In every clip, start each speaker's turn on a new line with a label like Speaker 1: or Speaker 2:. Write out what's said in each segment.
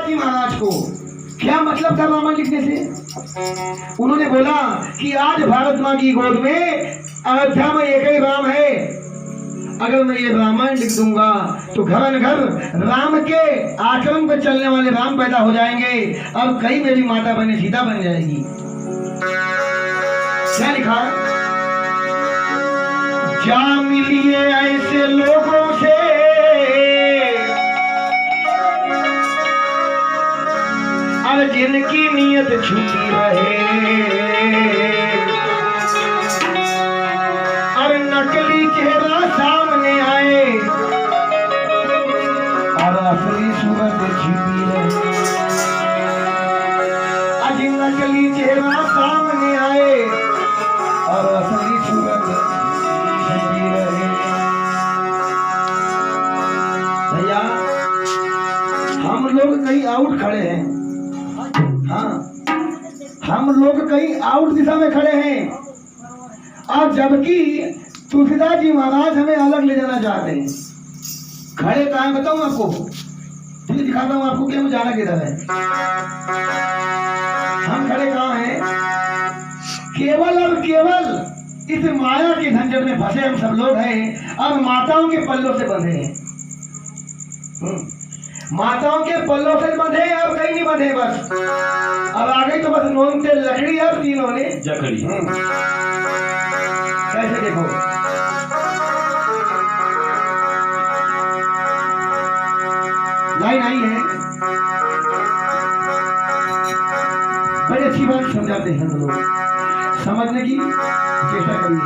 Speaker 1: तुलसीदास जी महाराज को क्या मतलब था रामायण लिखने से। उन्होंने बोला कि आज भारत माँ की गोद में अयोध्या में एक ही राम है, अगर मैं ये रामायण लिख दूंगा तो घर घर राम के आचरण पर चलने वाले राम पैदा हो जाएंगे, अब कई मेरी माता बने सीता बन जाएगी। क्या लिखा, जा मिलिए ऐसे लोगों से अब जिनकी नीयत छुपी रहे, और नकली चेहरा सामने आए और असली सूरत छिपी रहे। आज नकली चेहरा सामने आए और असली सूरत छिपी रहे। भैया हम लोग कहीं आउट खड़े हैं, हाँ हम लोग कहीं आउट दिशा में खड़े हैं, और जबकि तुलसीदास जी महाराज हमें अलग ले जाना चाहते हैं। खड़े कहाँ बताऊं आपको, ठीक दिखाता हूँ आपको कि हमें जाना किधर है। हम खड़े कहाँ हैं, केवल और केवल इस माया के झंझट में फंसे हम सब लोग हैं, और माताओं के पल्लों से बंधे हैं। माताओं के पल्लों से बंधे और कहीं नहीं बंधे, बस अब आ गई तो बस नोन से लकड़ी और तीनों ने जकड़ी। कैसे देखो, लाइन आई है, बड़ी अच्छी बात समझाते हैं हम लोग, समझने की चेष्टा करिए।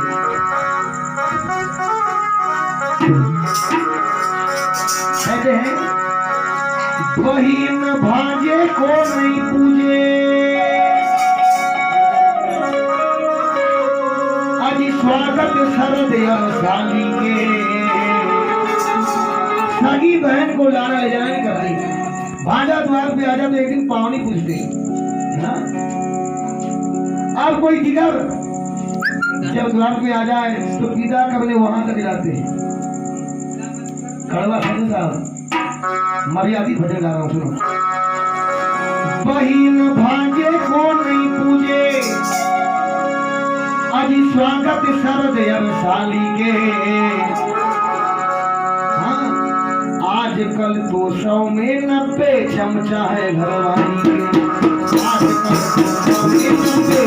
Speaker 1: कहते हैं वही न भांजे को नहीं पूजे, अजी स्वागत शरद साली के। सगी बहन को लाना ले जाना नहीं कर रही, भांजा द्वार पे आ जा तो एक दिन पावनी पूछते है ना। अब कोई जिगर जब द्वार पे आ जाए तो पिता कबले वहां तक जाते हैं। कड़वा साधु साहब मर्यादित भजन गा रहा हूँ, सुनो। बहिन भांजे को नहीं पूजे, अजी स्वागत शरद साली के। हाँ आजकल तो 100 में 90 चमचा है घरवाली के, आजकल तो 100 में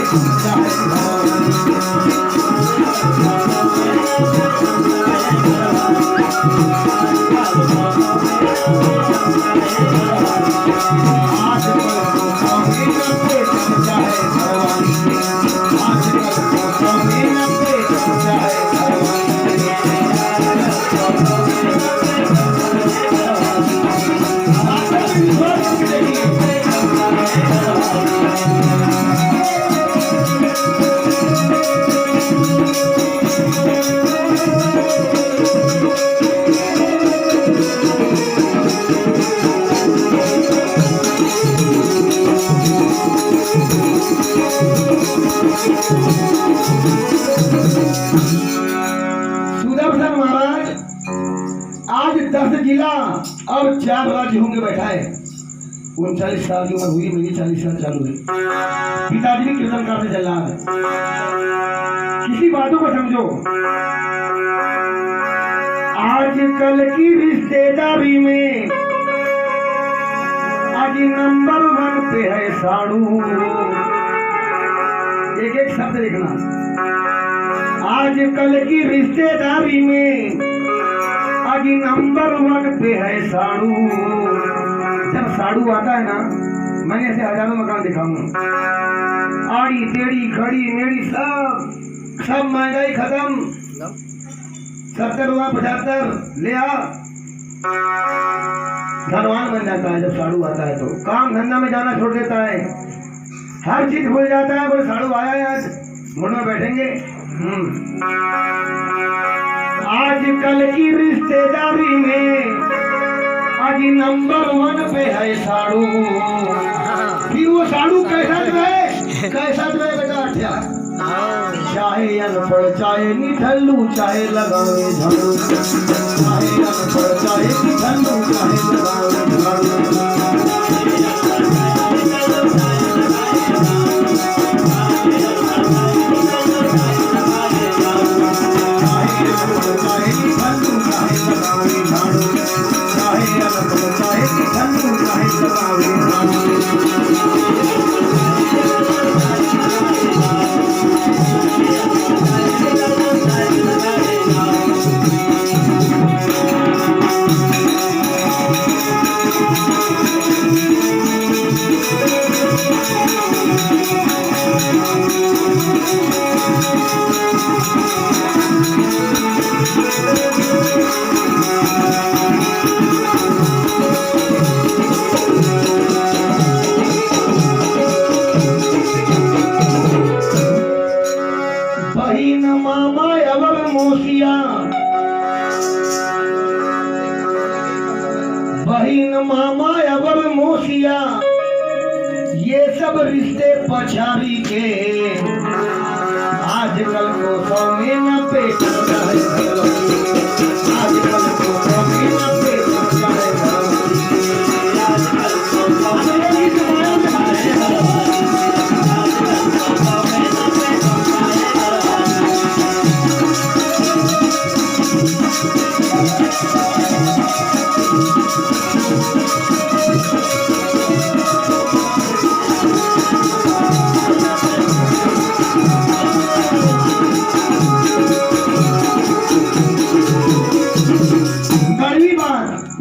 Speaker 1: 90 चमचा है घरवाली जिला और 4 राज्य होंगे बैठाए। 39 साल की उम्र हुई मेरी, 40 साल चालू है। पिताजी भी कीर्तन करते चल रहा है। किसी बातों को समझो, आजकल की रिश्तेदारी में आज नंबर 1 पे है साड़ू। एक एक शब्द देखना, आजकल की रिश्तेदारी में आज नंबर 1 पे है साड़ू। जब साड़ू आता है ना, मैंने ऐसे हजारों मकान दिखाऊंगा, आड़ी टेढ़ी खड़ी मेड़ी सब महंगाई खत्म, 70 हुआ 75 ले आ, धनवान बन जाता है। जब साड़ू आता है तो काम धंधा में जाना छोड़ देता है, हर चीज भूल जाता है। बोले साड़ू आया है आज, मुड़ में बैठेंगे। आजकल की रिश्तेदारी में आज नंबर 1 पे है साड़ू। फिर वो साड़ू कैसा जो है बेटा, क्या चाहे अनपढ़ चाहे निठल्लू चाहे लगावे झाड़ू, चाहे अनपढ़ चाहे निठल्लू चाहे लगावे झाड़ू। चाहे सतावे बहिन मामा अवर मोसिया बहिन मामा अवर मोसिया ये सब रिश्ते पछाड़ी के आजकल को सौ में न पेट आजकल को सौ में न पेट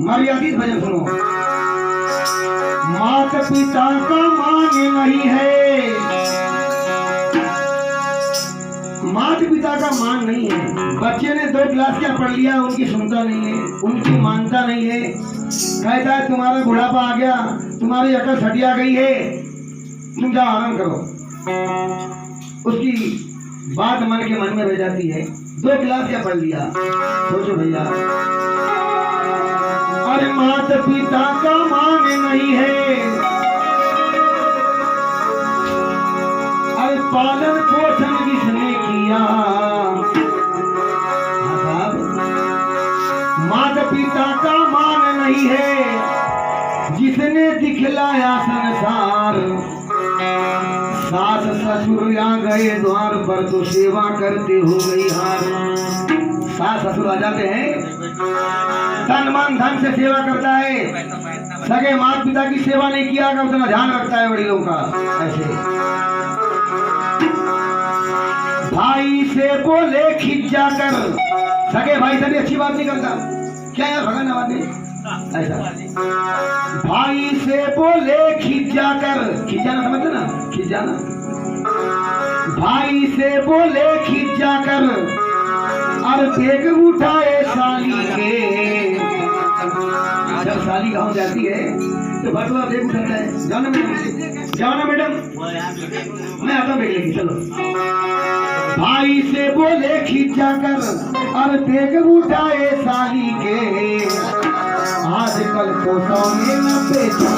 Speaker 1: मर्यादित भजन सुनो। माता पिता का मान नहीं है, माता पिता का मान नहीं है। बच्चे ने 2 क्लास क्या पढ़ लिया, उनकी सुनता नहीं है, उनकी मानता नहीं है। कहता है तुम्हारा बुढ़ापा आ गया, तुम्हारी अकल सटिया गई है, तुम जाओ आराम करो। उसकी बात मन के मन में रह जाती है। 2 क्लास क्या पढ़ लिया, सोचो भैया। अरे माता पिता का मान नहीं है, अरे पालन पोषण किसने किया। माता पिता का मान नहीं है, जिसने दिखलाया संसार। सास ससुर आ गए द्वार पर तो सेवा करते हो गई हार। सास ससुर आ जाते हैं, तन मन धन से सेवा करता है। सगे माता पिता की सेवा नहीं किया का उतना ध्यान रखता है बड़े लोगों का। ऐसे भाई से बोले खिंचा कर, सगे भाई से भी अच्छी बात नहीं करता। क्या यार भगवान नवाज ऐसा भाई से बोले खिंचा कर, खिंचाना समझते ना, खिंचाना। भाई से बोले खिंचा कर, और बेग उठाए साली के। जब साली गाँव जाती है तो बटुआ बेग उठाता है। जाओ ना मैडम, जाओ ना मैडम, मैं आता हूँ बेग लेके, चलो। भाई से बोले खींचा कर, और बेग उठाए साली के। आजकल को सौ में न बेचता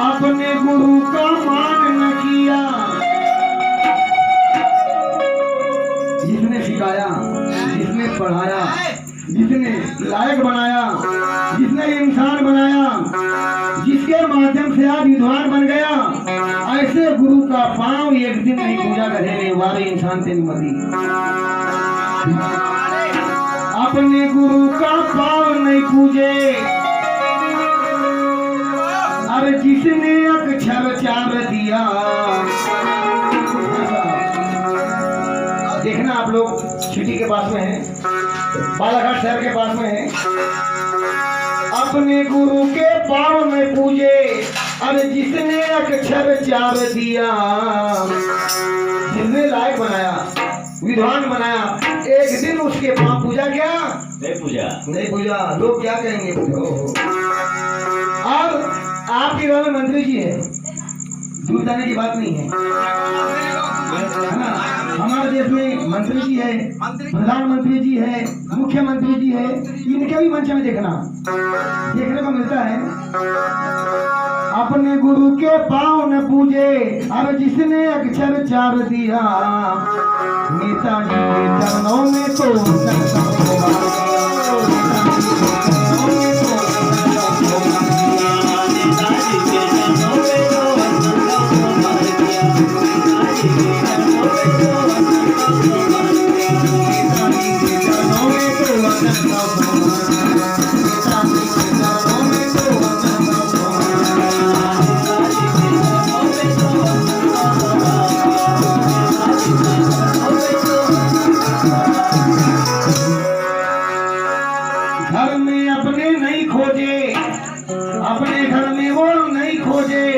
Speaker 1: अपने गुरु का मान न किया। जिसने सिखाया, जिसने पढ़ाया, जिसने लायक बनाया, जिसने इंसान बनाया, जिसके माध्यम से आप विद्वान बन गया, ऐसे गुरु का पांव एक दिन नहीं पूजा करेंगे वाले इंसान से मती। अपने गुरु का पांव नहीं पूजे, अरे जिसने अक्षर चार दिया। देखना आप लोग सिटी के पास में है, बालाघाट शहर के पास में है। अपने गुरु के पाँव में पूजे, अरे जिसने अक्षर 4 दिया, जिसने लायक बनाया, विद्वान बनाया, एक दिन उसके पाँव पूजा क्या नहीं पूजा, लोग क्या कहेंगे? और आपके गाँव में मंत्री जी है, दूर जाने की बात नहीं है। हमारे देश में मंत्री जी है, प्रधानमंत्री जी है, मुख्यमंत्री जी है, इनके भी मंच में देखने को मिलता है। अपने गुरु के पाँव न पूजे, अब जिसने अक्षर 4 दिया, नेताजी के चरणों में तो घर में अपने नहीं खोजे, अपने घर में वो नहीं खोजे,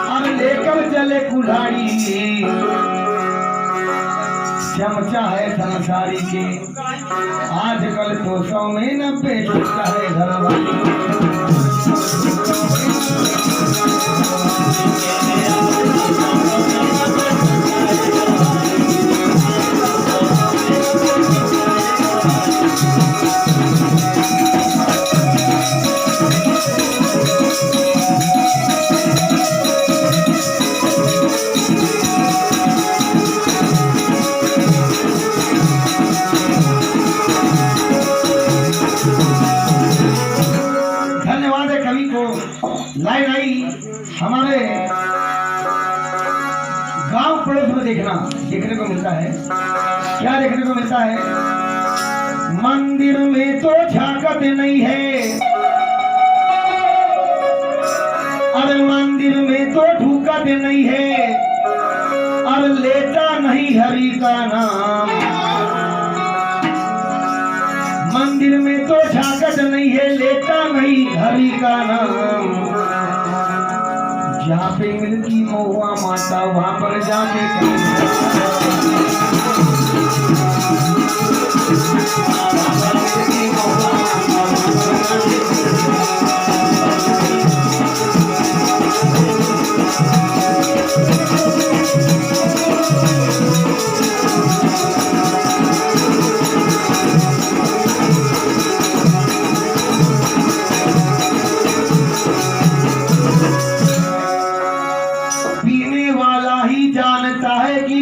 Speaker 1: अब लेकर चले कुल्हाड़ी, चमचा है संसारी के, आजकल तो 100 में 90 चलता है घर वाली। लाइन आई हमारे गांव पड़ोस में देखने को मिलता है। क्या देखने को मिलता है? मंदिर में तो झांकत नहीं है, अरे मंदिर में तो ढूकत नहीं है, और लेता नहीं हरि का नाम। मंदिर में तो झांकत नहीं है, लेता नहीं हरि का नाम। जहाँ पे मिलती महुआ माता, वहाँ पर जाके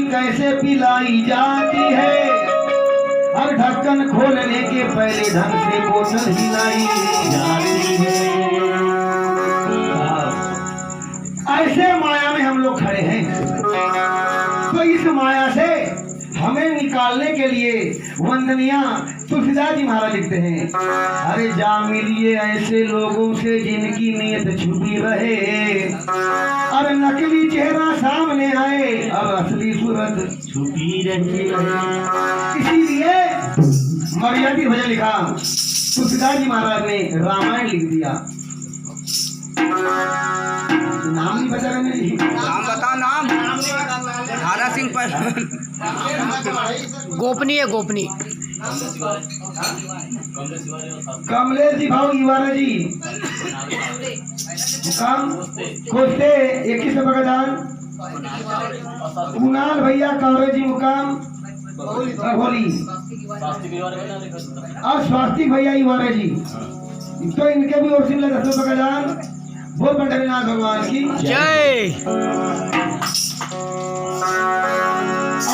Speaker 1: कैसे पिलाई जाती है, हर ढक्कन खोलने के पहले ढंग से बोतल हिलाई जाती है। ऐसे माया में हम लोग खड़े हैं, तो इस माया से हमें निकालने के लिए वंदनिया तुलसीदास जी महाराज लिखते हैं, अरे जा मिलिए ऐसे लोगों से जिनकी नीयत छुपी रहे, और नकली चेहरा सामने आए, अब असली सूरत छुपी रही। इसीलिए मर्यादित भजन लिखा तुलसीदास जी महाराज ने, रामायण लिख दिया। नाम नहीं बता रहे, नाम बता। नाम हारा सिंह पर
Speaker 2: गोपनीय
Speaker 1: कमलेश जी भाव इवारा जी, मुकाम कोस्ते 21 बगदान। कुणाल भैया कौरे जी, मुकाम होली। और स्वास्तिक भैया इवारा जी, तो इनके भी ओर से 10 बगदान। बोल पंडरीनाथ भगवान की
Speaker 2: जय।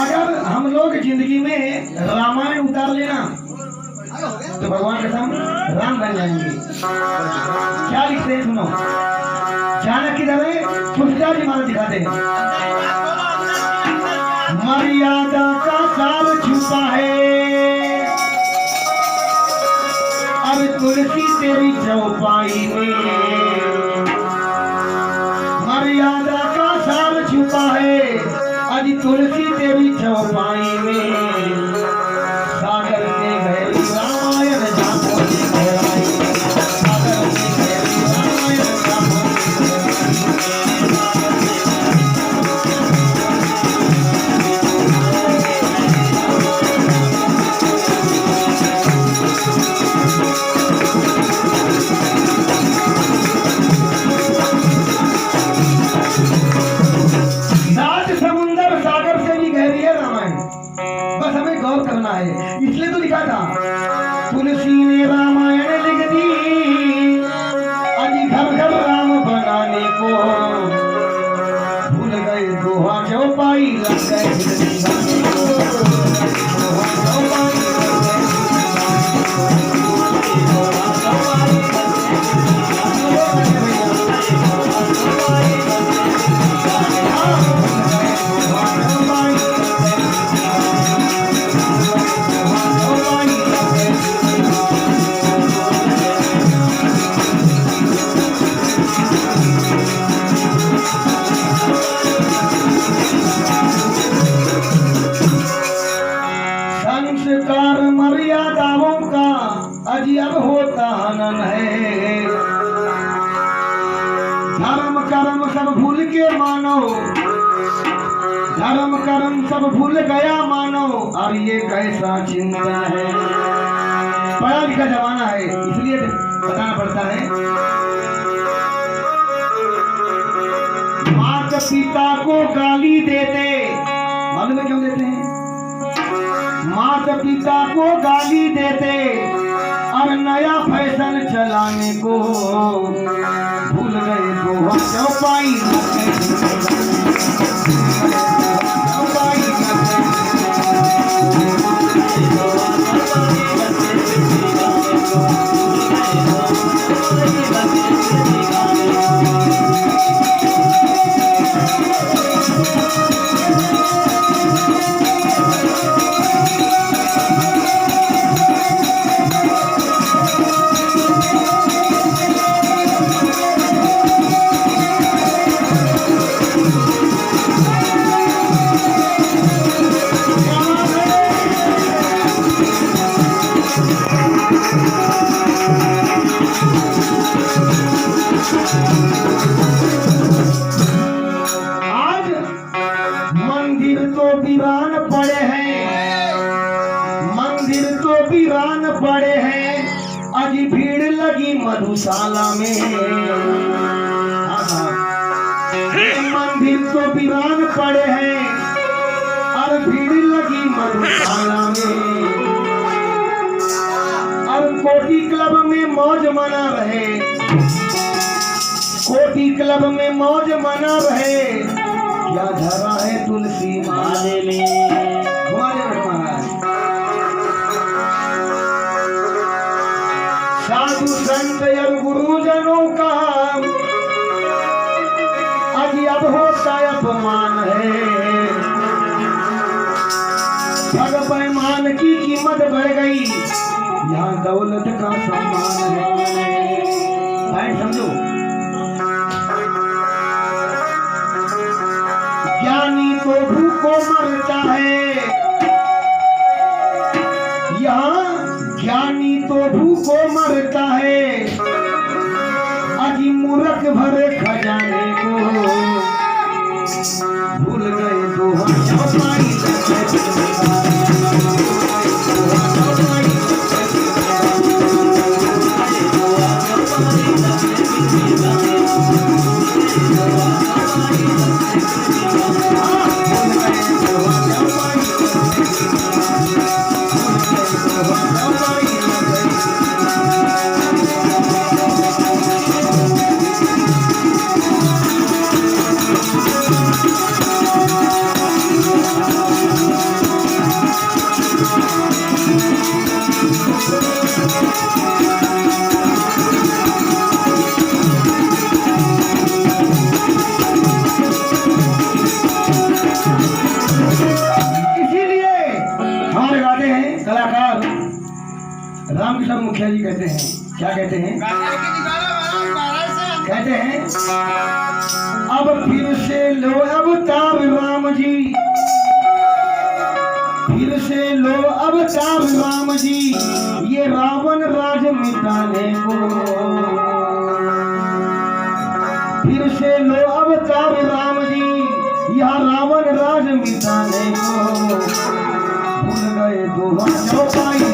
Speaker 1: अगर हम लोग जिंदगी में रामायण उतार लेना तो भगवान कसम राम बन जाएंगे। क्या लिखते हैं सुनो, जानक की तरह तुलसीदास जी महाराज दिखाते हैं, मर्यादा का सार छुपा है, अब तुलसी तेरी चौपाई में, मर्यादा का सार छुपा है, आज तुलसी तेरी चौपाई है, इसलिए तो लिखा था तुलसी ने रामायण लिख दी अजी घर घर राम बनाने को, भूल गए दोहा चौपाई लग गए दीवाने को, दोहा चौपाई लग गए संस्कार मर्यादाओं का अजी अब होता हनन है, धर्म कर्म सब भूल के मानो, धर्म कर्म सब भूल गया मानो, और ये कैसा चिंता है, पढ़ा लिखा जमाना है इसलिए बताना पड़ता है। माता पिता को गाली देते, मालूम है क्यों देते हैं? माता पिता को गाली देते और नया फैशन चलाने को, भूल गए दोहा चौपाई वीरान पड़े हैं, मंदिर तो वीरान पड़े हैं, अजी भीड़ लगी मधुशाला में, मंदिर तो वीरान पड़े हैं और भीड़ लगी मधुशाला में, और कोटी क्लब में मौज मना रहे, कोटी क्लब में मौज मना रहे, क्या धरा है तुलसी माले में, साधु संत और गुरुजनों का अजी अब होता अपमान है, ठग पैमान की कीमत बढ़ गई, यहाँ दौलत का सम्मान है, समझो। ज्ञानी तो भूखों मरता है, यहाँ ज्ञानी तो भूखों मरता है, अजी मूर्ख भरे खजाने को, भूल गए दोहा चौपाई रामकृष्ण मुखिया जी कहते हैं, क्या कहते हैं? कहते हैं अब फिर से लो अवतार राम जी, फिर से लो अवतार राम जी, ये रावण राज मिटाने को, फिर से लो अवतार राम जी, यह रावण राज मिटाने को, भूल गए दोहा चौपाई